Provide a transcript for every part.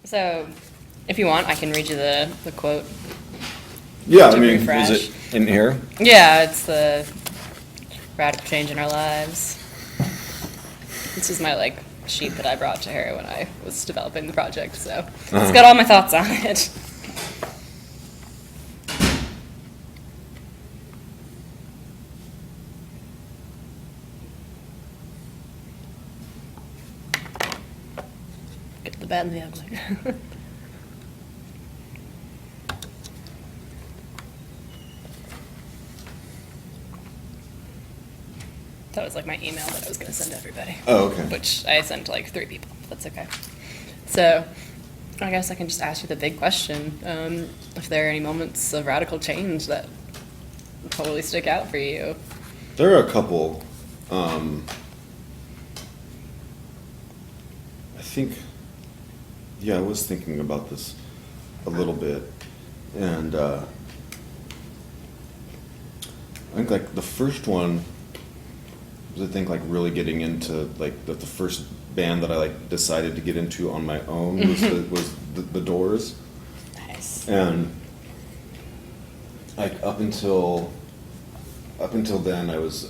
So, if you want, I can read you the quote. Yeah, To I mean, refresh. is it in here? Yeah, it's the radical change in our lives. This is my sheet that I brought to her when I was developing the project, so it's got all my thoughts on it. Get the bad and the ugly. That was my email that I was going to send to everybody. Oh, okay. Which I sent to 3 people. That's okay. So I guess I can just ask you the big question. If there are any moments of radical change that totally stick out for you. There are a couple. I think, I was thinking about this a little bit, and I think the first one was really getting into the first band that I decided to get into on my own was the Doors. Nice. And up until then, I was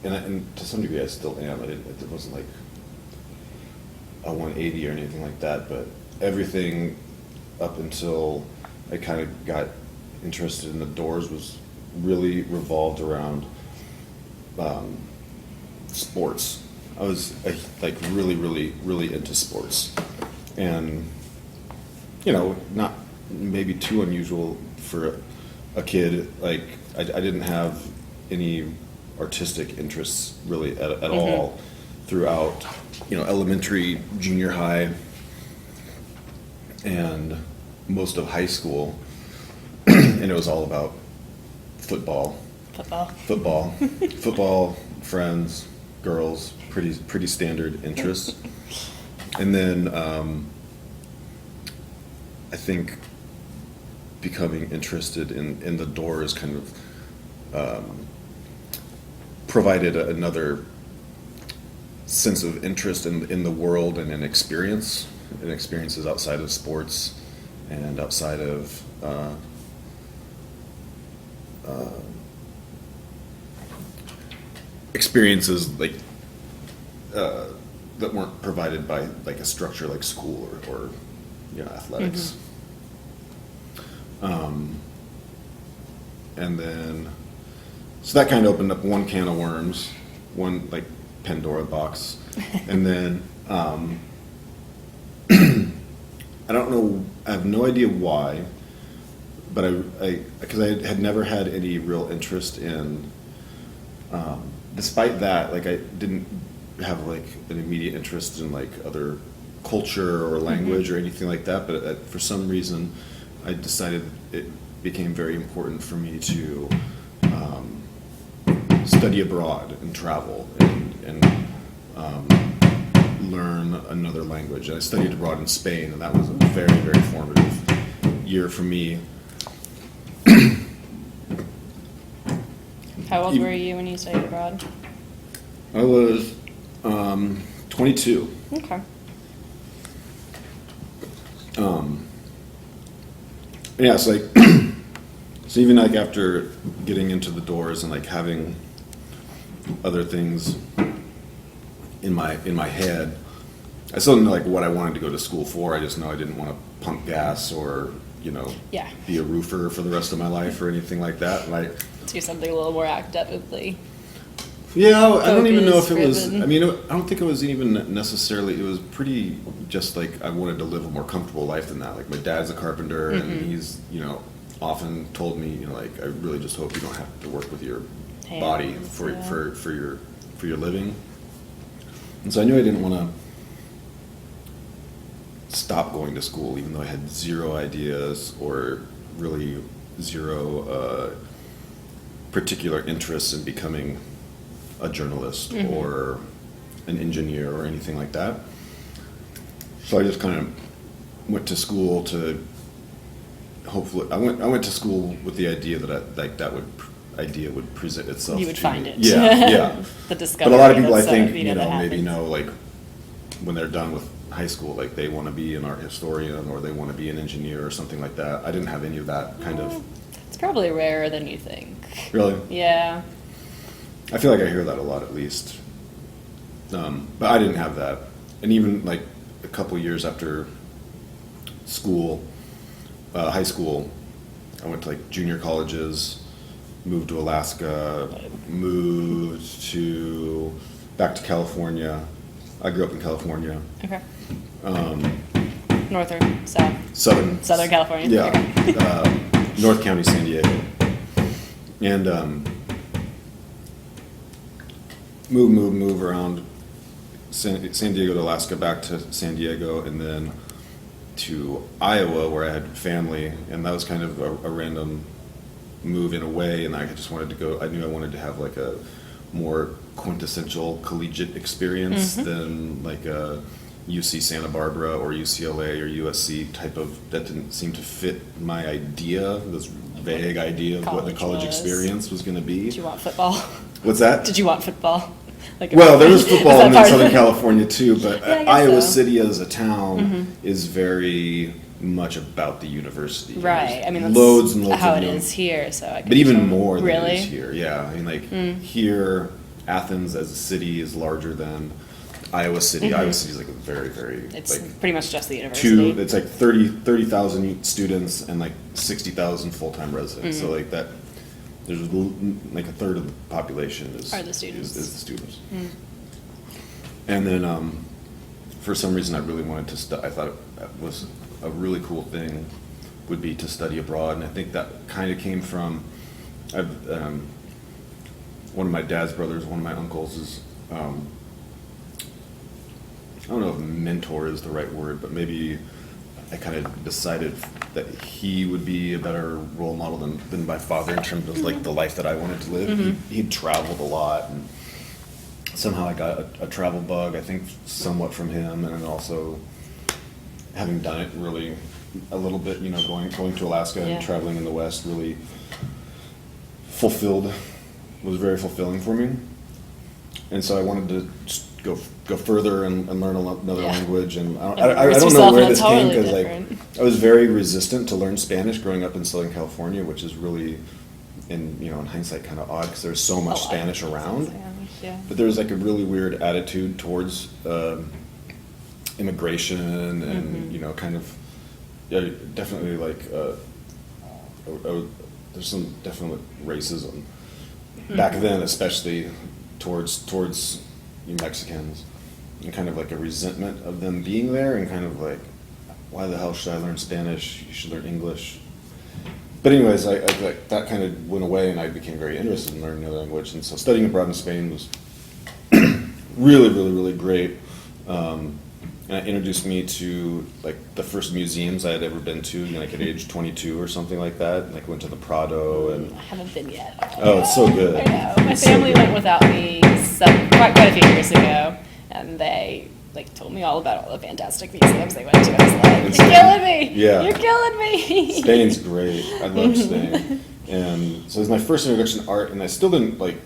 and to some degree I still am. It wasn't a 180 or anything like that, but everything up until I kind of got interested in the Doors was really revolved around sports. I was really into sports, and not maybe too unusual for a kid. I didn't have any artistic interests really at all throughout elementary, junior high, and most of high school, and it was all about football, friends, girls, pretty standard interests. And then I think becoming interested in the Doors kind of provided another sense of interest in the world and experiences outside of sports and outside of experiences that weren't provided by a structure like school or athletics. And then so that kind of opened up one can of worms, one Pandora box. And then I don't know, I have no idea why, but because I had never had any real interest in despite that, I didn't have an immediate interest in other culture or language or anything like that, but for some reason I decided it became very important for me to study abroad and travel and learn another language. And I studied abroad in Spain, and that was a very, very formative year for me. How old were you when you studied abroad? I was 22. Okay. Yeah, so so even after getting into the Doors and having other things in my head, I still didn't know what I wanted to go to school for. I just know I didn't want to pump gas or be a roofer for the rest of my life or anything like that. Do something a little more academically. Yeah, I don't even know if it was. Focus-driven. I mean, I don't think it was even necessarily. It was pretty just I wanted to live a more comfortable life than that. My dad's a carpenter, and he's often told me I really just hope you don't have to work with your body for your living. And so I knew I didn't want to stop going to school, even though I had zero ideas or really zero particular interests in becoming a journalist or an engineer or anything like that. So I just kind of went to school to hopefully I went to school with the idea that idea would present itself. You would to find me. it. Yeah. The discovery. But a lot of people I that think maybe maybe know when they're done with high school, like they want to be an art historian or they want to be an engineer or something like that. I didn't have any of that kind of. It's probably rarer than you think. Really? Yeah. I feel like I hear that a lot, at least. But I didn't have that. And even like a couple years after school, high school, I went to like junior colleges, moved to Alaska, back to California. I grew up in California. Okay. North or south? Southern California. Yeah. Okay. North County, San Diego. And move around San Diego to Alaska, back to San Diego, and then to Iowa where I had family, and that was kind of a random move in a way, and I just wanted to go. I knew I wanted to have like a more quintessential collegiate experience than like a UC Santa Barbara or UCLA or USC type of, that didn't seem to fit my idea, this vague idea of what the college experience was going to be. Did you want football? What's that? Did you want football? Well, there was Is football that in part of Southern it? California too, but Yeah, I guess Iowa so. City as a town is very much about the university. Right. There's I mean, that's loads and loads how of it young- is here. So I but even can- more than really? it is here. Yeah, I mean, like here, Athens as a city is larger than Iowa City. Iowa City is like a very, very It's like pretty much just the university. it's like 30,000 students and like 60,000 full-time residents. So like that, there's like a third of the population Are the students. is the students. And then for some reason I really wanted to I thought it was a really cool thing would be to study abroad, and I think that kind of came from one of my dad's brothers, one of my uncles is I don't know if mentor is the right word, but maybe I kind of decided that he would be a better role model than my father in terms of like the life that I wanted to live. He'd traveled a lot, and somehow I got a travel bug, I think somewhat from him, and then also having done it really a little bit, you know, going to Alaska Yeah. and traveling in the West really was very fulfilling for me. And so I wanted to just go further and learn another Yeah. language, and I Immerse don't know yourself where in a this came, totally because different- like I was very resistant to learn Spanish growing up in Southern California, which is really, in hindsight, kind of odd because there's so much Spanish around. Yeah. But there was like a really weird attitude towards immigration and kind of definitely like there's some definite racism back then, especially towards Mexicans, and kind of like a resentment of them being there, and kind of like, why the hell should I learn Spanish? You should learn English. But anyways, I like that kind of went away, and I became very interested in learning another language, and so studying abroad in Spain was really, really, really great. And it introduced me to like the first museums I had ever been to, like at age 22 or something like that. Like went to the Prado, and I haven't been yet. oh, it's so good. I know. My It's so family good. went without me quite a few years ago, and they like told me all about all the fantastic museums they went to. I was like, It's "You're killing me! Yeah. You're killing me!" Spain's great. I love Spain. And so it was my first introduction to art, and I still didn't like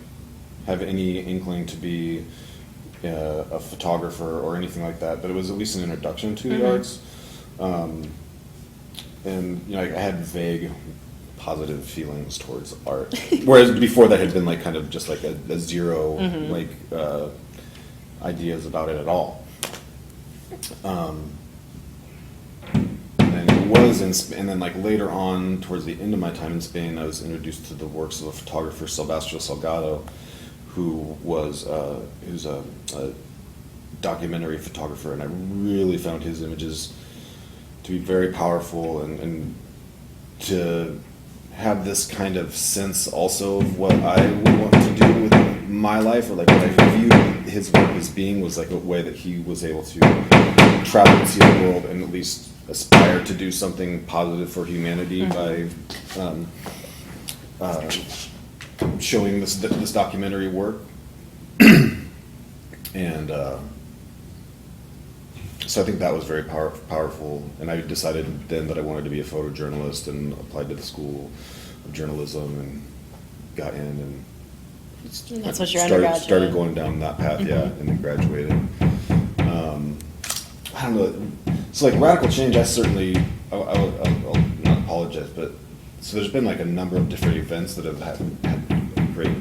have any inkling to be a photographer or anything like that, but it was at least an introduction to the arts. And I had vague positive feelings towards art, whereas before that had been like kind of just like a zero like ideas about it at all. And it was and then like later on, towards the end of my time in Spain, I was introduced to the works of a photographer, Silvestre Salgado, who's a documentary photographer, and I really found his images to be very powerful, and to have this kind of sense also of what I would want to do with my life, or like what I viewed his work as being, was like a way that he was able to travel and see the world and at least aspire to do something positive for humanity by showing this documentary work. And so I think that was very powerful, and I decided then that I wanted to be a photojournalist, and applied to the School of Journalism and got in, and That's what your undergraduate. started going down that path, yeah, and then graduated. I don't know. So like radical change, I certainly, I'll not apologize, but so there's been like a number of different events that have had a great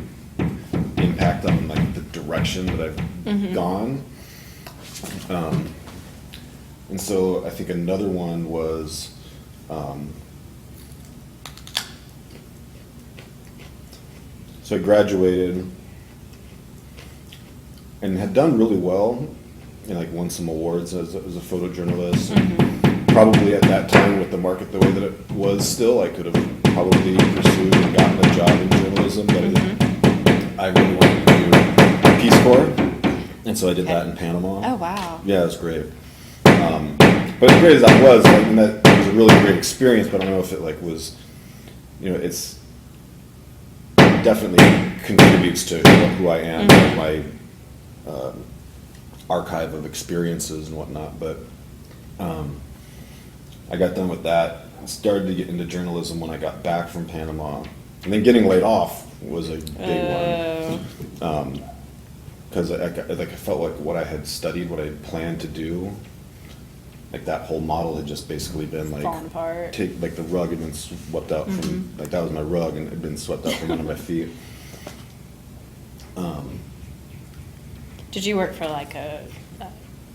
impact on like the direction that I've gone. And so I think another one was, so I graduated and had done really well, and like won some awards as a photojournalist. Probably at that time, with the market the way that it was still, I could have probably pursued and gotten a job in journalism, but I really wanted to do Peace Corps, and so I did that in Panama. Oh, wow. Yeah, it was great. But as great as that was, like, and that was a really great experience, but I don't know if it like was, you know, it's definitely contributes to who I am, my archive of experiences and whatnot. But I got done with that. I started to get into journalism when I got back from Panama, and then getting laid off was a big one. Because I felt like what I had studied, what I had planned to do, like that whole model had just basically been like Falling apart. Like the rug had been swept out from, like that was my rug and it had been swept out from under my feet. Did you work for like a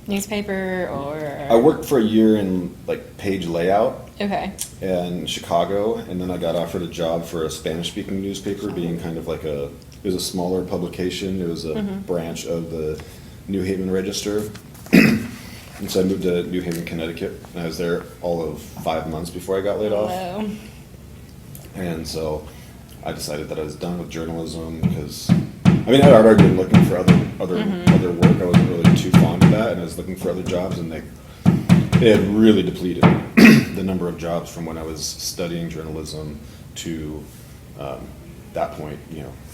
newspaper or? I worked for a year in like page layout Okay. in Chicago, and then I got offered a job for a Spanish-speaking newspaper, being kind of like it was a smaller publication. It was a branch of the New Haven Register. And so I moved to New Haven, Connecticut, and I was there all of 5 months before I got laid off. Hello. And so I decided that I was done with journalism because, I mean, I'd already been looking for other work. I wasn't really too fond of that, and I was looking for other jobs, and they had really depleted the number of jobs from when I was studying journalism to that point,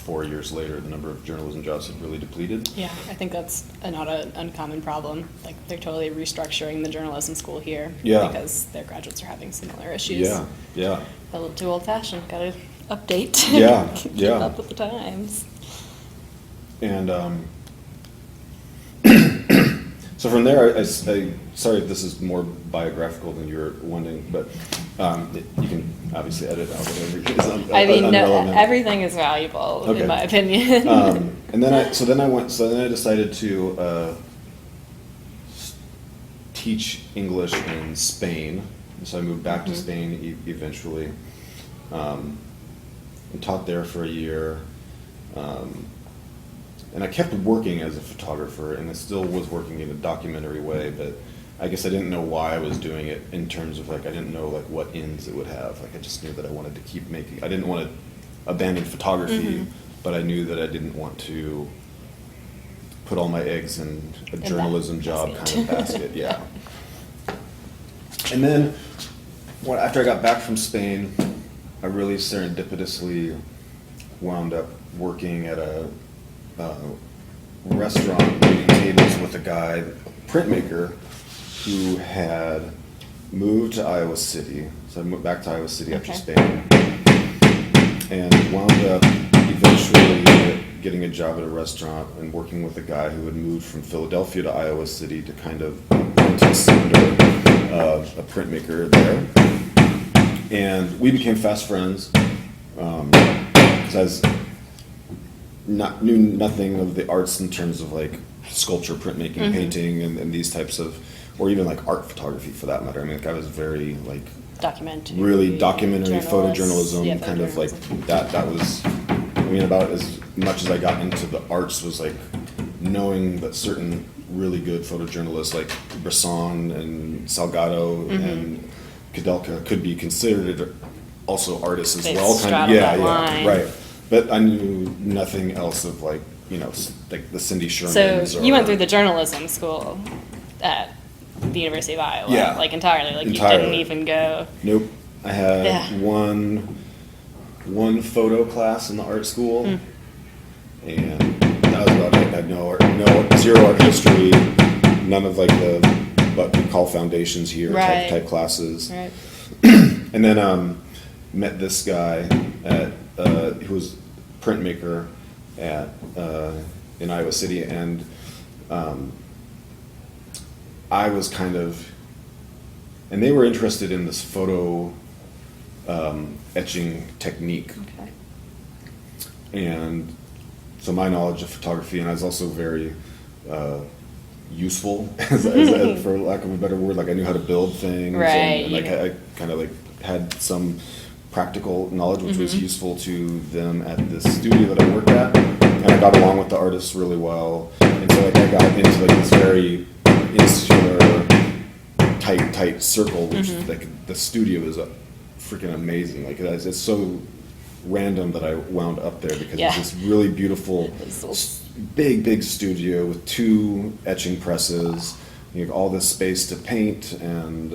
4 years later, the number of journalism jobs had really depleted. Yeah, I think that's not an uncommon problem. Like, they're totally restructuring the journalism school here. Yeah. Because their graduates are having similar issues. Yeah. A little too old-fashioned. Got to update. Yeah, Keep yeah. up with the times. And so from there, I sorry if this is more biographical than you were wanting, but you can obviously edit out whatever is I mean, no, unrelevant. everything is valuable, Okay. in my opinion. And then I decided to teach English in Spain. So I moved back to Spain eventually, and taught there for a year. And I kept working as a photographer, and I still was working in a documentary way, but I guess I didn't know why I was doing it in terms of like, I didn't know like what ends it would have. Like I just knew that I wanted to keep making, I didn't want to abandon photography, but I knew that I didn't want to put all my eggs in a journalism job basket. kind of basket, yeah. And then after I got back from Spain, I really serendipitously wound up working at a restaurant, waiting tables with a guy, a printmaker, who had moved to Iowa City. So I moved back to Iowa City after Spain, and wound up eventually getting a job at a restaurant and working with a guy who had moved from Philadelphia to Iowa City to kind of under a printmaker there. And we became fast friends because knew nothing of the arts in terms of like sculpture, printmaking, painting, and these types of, or even like art photography for that matter. I mean, like I was very like really documentary photojournalism, Yeah, kind of like photojournalism. that was, I mean, about as much as I got into the arts was like knowing that certain really good photojournalists like Bresson and Salgado and Kudelka could be considered also artists as They well. straddle that line. Right. But I knew nothing else of like, like the Cindy Shermans. So you went through the journalism school at the University of Iowa, Yeah. like entirely. Like Entirely. you didn't even go. Nope. I had Yeah. one photo class in the art school, and that was about it. I had no zero art history, none of like what we call foundations here Right. type classes. Right. And then met this guy who was printmaker in Iowa City, and I was kind of, and they were interested in this photo etching technique. Okay. And so my knowledge of photography, and I was also very useful, for lack of a better word. Like I knew how to build things, Right, and like yeah. I kind of like had some practical knowledge, which was useful to them at this studio that I worked at, and I got along with the artists really well, and so like I got into like this very insular, tight circle, which like the studio is freaking amazing. Like it's so random that I wound up there because Yeah. it's this really beautiful, This little- big studio with 2 etching presses. You have all this space to paint and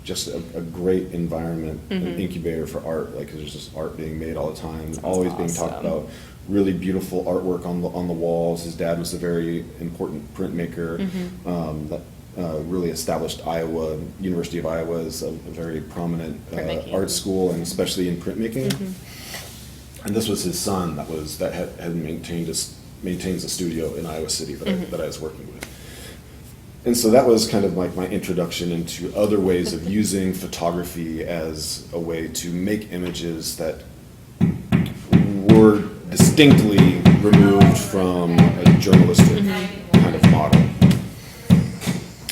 just a great environment, an incubator for art. Like there's just art being made all the time, always being talked awesome. about. Really beautiful artwork on the walls. His dad was a very important printmaker that really established Iowa. University of Iowa is a very prominent Printmaking. art school, and especially in printmaking. And this was his son that had maintains a studio in Iowa City that I was working with. And so that was kind of like my introduction into other ways of using photography as a way to make images that were distinctly removed from a journalistic kind of model.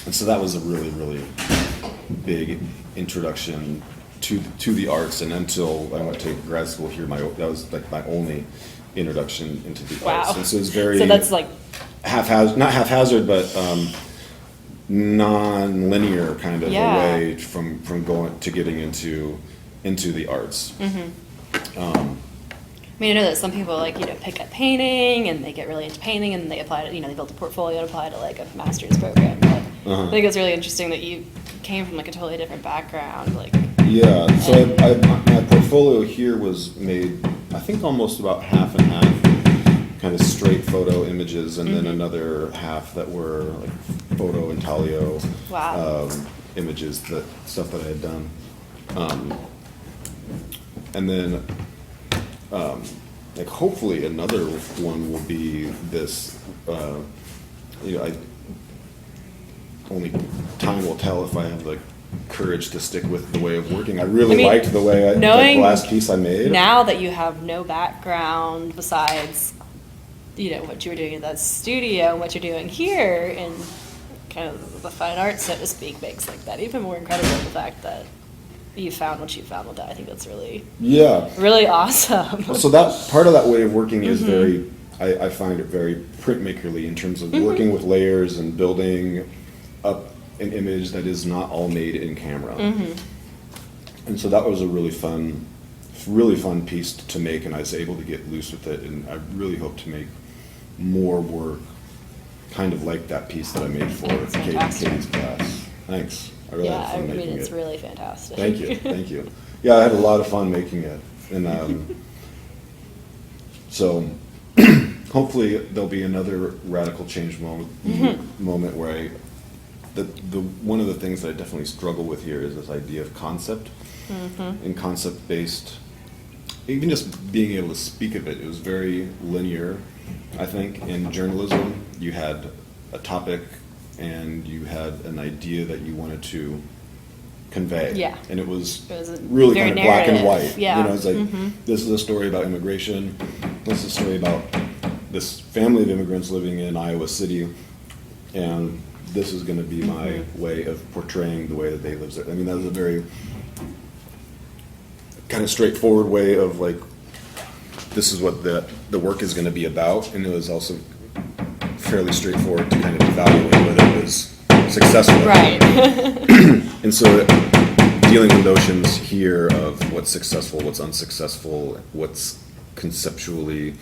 And so that was a really big introduction to the arts, and until I went to grad school here, that was like my only introduction into the arts. Wow. And so it's very So that's like, not haphazard, but non-linear kind of Yeah. a way from going to getting into the arts. I mean, I know that some people like, pick up painting and they get really into painting and they apply to, they build a portfolio to apply to like a master's program. But I think it's really interesting that you came from like a totally different background. Like, Yeah, so my portfolio here was made, I think, almost about half and half, kind of straight photo images, and then another half that were like photo intaglio Wow. images, stuff that I had done. And then, like hopefully another one will be this, only time will tell if I have the courage to stick with the way of working. I really I mean, liked the way the knowing last piece I made. now that you have no background besides, what you were doing in that studio and what you're doing here and kind of the fine arts, so to speak, makes like that even more incredible. The fact that you found what you found with that, I think that's really, Yeah. really awesome. So that part of that way of working is very, I find it very printmakerly in terms of working with layers and building up an image that is not all made in camera. And so that was a really fun piece to make, and I was able to get loose with it, and I really hope to make more work kind of like that piece that I made for That's fantastic. Katie's class. Thanks. I really Yeah, had I fun mean, making it's it. really fantastic. Thank you. Yeah, I had a lot of fun making it, and so hopefully there'll be another radical change moment where one of the things that I definitely struggle with here is this idea of concept and concept-based. Even just being able to speak of it, it was very linear. I think in journalism, you had a topic and you had an idea that you wanted to convey. Yeah. And it was It was a really very kind of black and narrative, white. yeah. It's like, this is a story about immigration. This is a story about this family of immigrants living in Iowa City. And this is going to be my way of portraying the way that they live there. I mean, that was a very kind of straightforward way of like, this is what the work is going to be about. And it was also fairly straightforward to kind of evaluate whether it was successful. Right. And so dealing with notions here of what's successful, what's unsuccessful, what's conceptually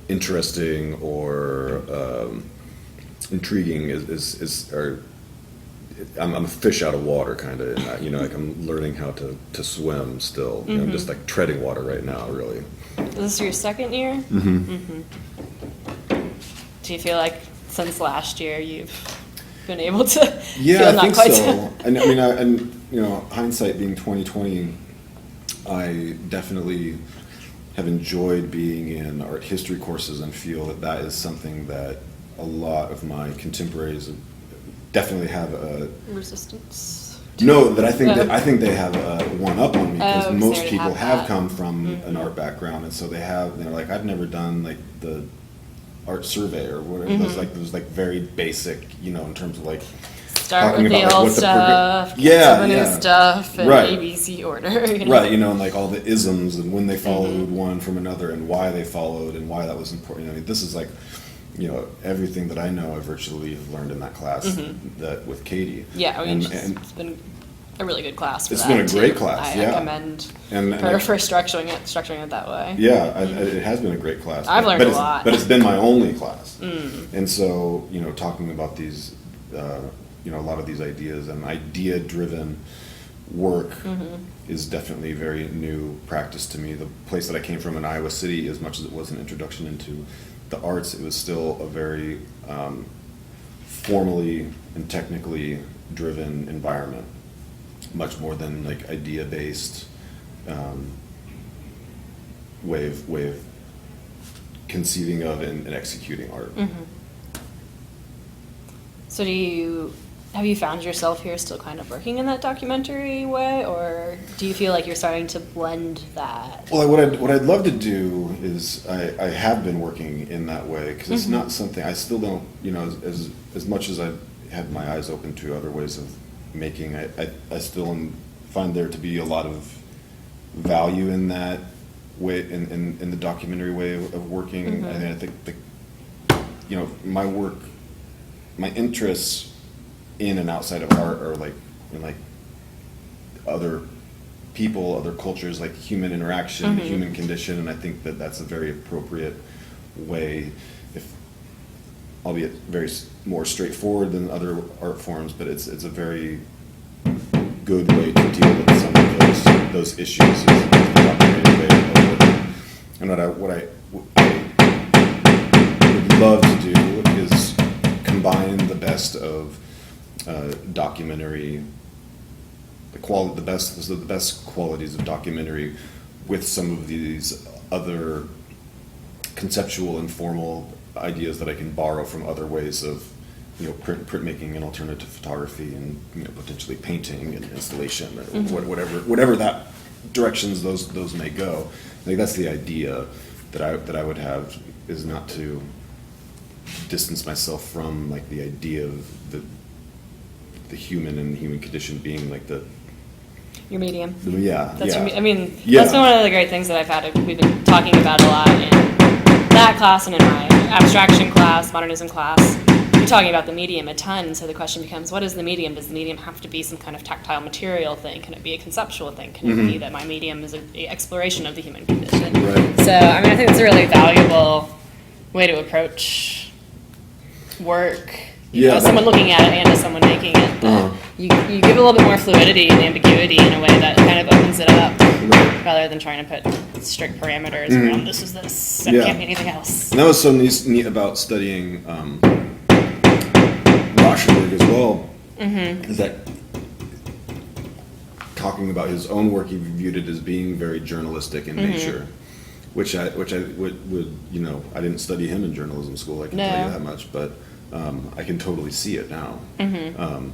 interesting or intriguing I'm a fish out of water kind of, like I'm learning how to swim still. I'm just like treading water right now, really. Is this your second year? Do you feel like since last year you've been able to Yeah, feel I not think quite so. And I mean, hindsight being 20/20, I definitely have enjoyed being in art history courses and feel that is something that a lot of my contemporaries definitely have a Resistance. no, that Oh. I think they have a one up on me because Oh, 'cause most they already people have have that. come from an Mhm. art background, and so they're like, I've never done like the art survey or whatever. Those like very basic, you know, in terms of like Start talking with the about, like, old what the stuff, yeah, get some of the yeah. new stuff, and Right. ABC order. You know? right, you know, and like all the isms and when they followed Mm-hmm. one from another and why they followed and why that was important. I mean, this is like, you know, everything that I know I virtually have learned in that class that with Katie. Mm-hmm. Yeah, I mean, and it's been a really good class for It's that, been a great too. class, I yeah. commend And her for structuring it that way. yeah, it has been a great class. I've learned but a it's- lot. But it's been my only class. Mm. And so, you know, talking about these, you know, a lot of these ideas and idea-driven work is definitely very new practice to me. The place that I came from in Iowa City, as much as it was an introduction into the arts, it was still a very formally and technically driven environment, much more than like idea-based way of conceiving of and executing art. So have you found yourself here still kind of working in that documentary way, or do you feel like you're starting to blend that? Well, what I'd love to do is I have been working in that way because it's not something I still don't, you know, as much as I've had my eyes open to other ways of making, I still find there to be a lot of value in that way, in the documentary way of working. I mean, I think you know, my work, my interests in and outside of art are like in like other people, other cultures, like human interaction, the human condition, and I think that that's a very appropriate way, if albeit very more straightforward than other art forms, but it's a very good way to deal with some of those issues is the documentary way of working. And what I would love to do is combine the best of documentary, the best qualities of documentary with some of these other conceptual and formal ideas that I can borrow from other ways of, you know, printmaking and alternative photography and, you know, potentially painting and installation or whatever that directions those may go. I think that's the idea that I would have, is not to distance myself from like the idea of the human and the human condition being like Your medium. yeah. That's yeah. I mean, Yeah. that's been one of the great things that we've been talking about a lot in that class and in my abstraction class, modernism class. We're talking about the medium a ton, so the question becomes, what is the medium? Does the medium have to be some kind of tactile material thing? Can it be a conceptual thing? Can it be that my medium is an exploration of the human condition? Right. So, I mean, I think it's a really valuable way to approach work. You know, Yeah, as someone looking at it and as someone making it. That you give it a little bit more fluidity and ambiguity in a way that kind of opens it up, Right. rather than trying to put strict parameters around this is this, and Yeah. it can't be anything else. And that was so neat about studying Rauschenberg as well, is that talking about his own work, he viewed it as being very journalistic in nature, which I would, you know, I didn't study him in journalism school, I can tell No. you that much, but I can totally see it now. And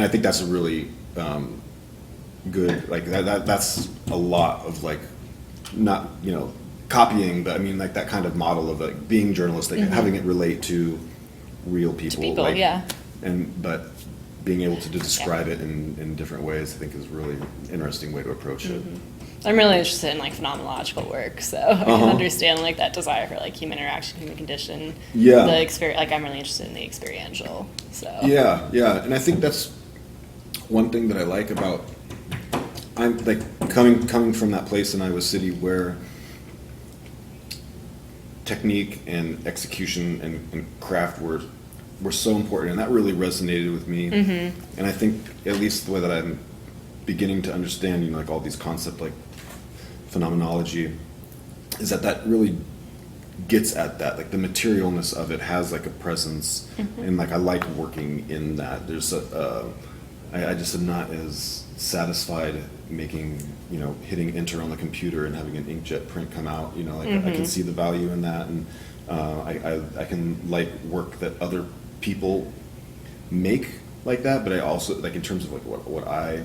I think that's a really good, like that's a lot of like, not, you know, copying, but I mean like that kind of model of like being journalistic, having it relate to real people. People, like, yeah. But being able to describe it in different ways, I think is really an interesting way to approach it. I'm really interested in like phenomenological work, so I can understand like that desire for like human interaction, human condition. Yeah. The experience, like I'm really interested in the experiential. So. Yeah, and I think that's one thing that I like about, I'm like coming from that place in Iowa City where technique and execution and craft were so important, and that really resonated with me. And I think at least the way that I'm beginning to understand, you know, like all these concepts like phenomenology, is that really gets at that, like the materialness of it has like a presence, and like I like working in that. There's I just am not as satisfied making, you know, hitting enter on the computer and having an inkjet print come out, you know, like I can see the value in that, and I can like work that other people make like that, but I also, like, in terms of like what I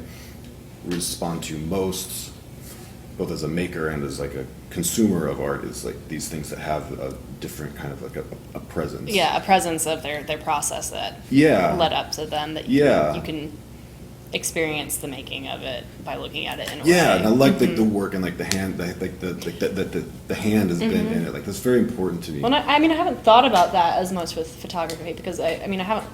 respond to most, both as a maker and as like a consumer of art, is like these things that have a different kind of like a presence. Yeah, a presence of their process that Yeah. led up to them, that Yeah. you can experience the making of it by looking at it in a Yeah, way. and I like the work and like the hand, like the hand has been in it. Like that's very important to me. Well, I mean, I haven't thought about that as much with photography because I mean, I haven't.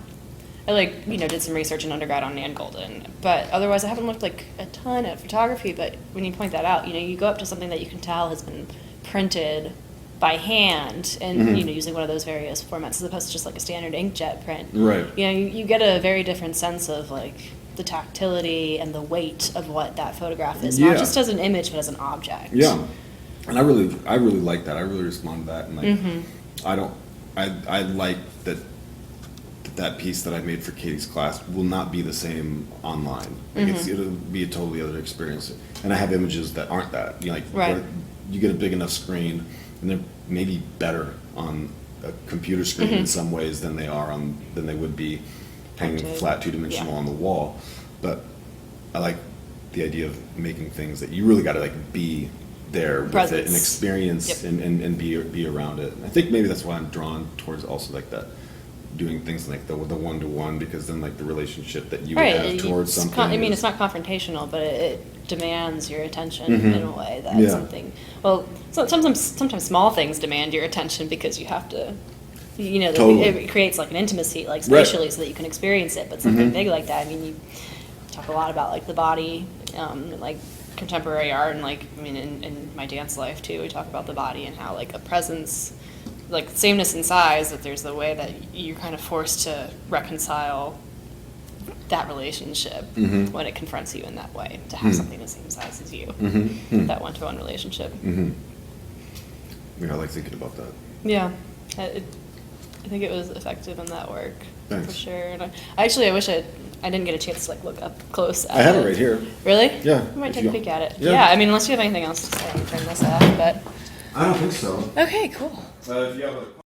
I like did some research in undergrad on Nan Golden, but otherwise I haven't looked like a ton at photography. But when you point that out, you go up to something that you can tell has been printed by hand and using one of those various formats as opposed to just like a standard inkjet print. Right. You get a very different sense of like the tactility and the weight of what that photograph is, Yeah. not just as an image but as an object. Yeah, and I really like that. I really respond to that, and like I like that piece that I made for Katie's class will not be the same online. Like it'll be a totally other experience. And I have images that aren't that. Right. You get a big enough screen, and they're maybe better on a computer screen in some ways than they would be hanging Printed. flat 2-dimensional Yeah. on the wall. But I like the idea of making things that you really got to like be there with it and Presence. experience Yep. and be around it. And I think maybe that's why I'm drawn towards also like that, doing things like the one-to-one, because then like the relationship that you Right. have towards something. I mean, is- it's not confrontational, but it demands your attention in a way that Yeah. something. Well, sometimes small things demand your attention because you have to. Totally. It creates like an intimacy, like Right. spatially, so that you can experience it. But something big like that, I mean, you talk a lot about like the body, like contemporary art, and like I mean, in my dance life too, we talk about the body and how like a presence, like sameness in size, that there's the way that you're kind of forced to reconcile that relationship when it confronts you in that way, to have something the same size as you, that one-to-one relationship. I like thinking about that. Yeah, I think it was effective in that work for Thanks. sure. And I wish I didn't get a chance to like look up close at I have it right here. Really? Yeah, I might if take you- a peek at it. Yeah. Yeah. I mean, unless you have anything else to say, I can turn this off. But I don't think so. okay, cool. If you have other questions.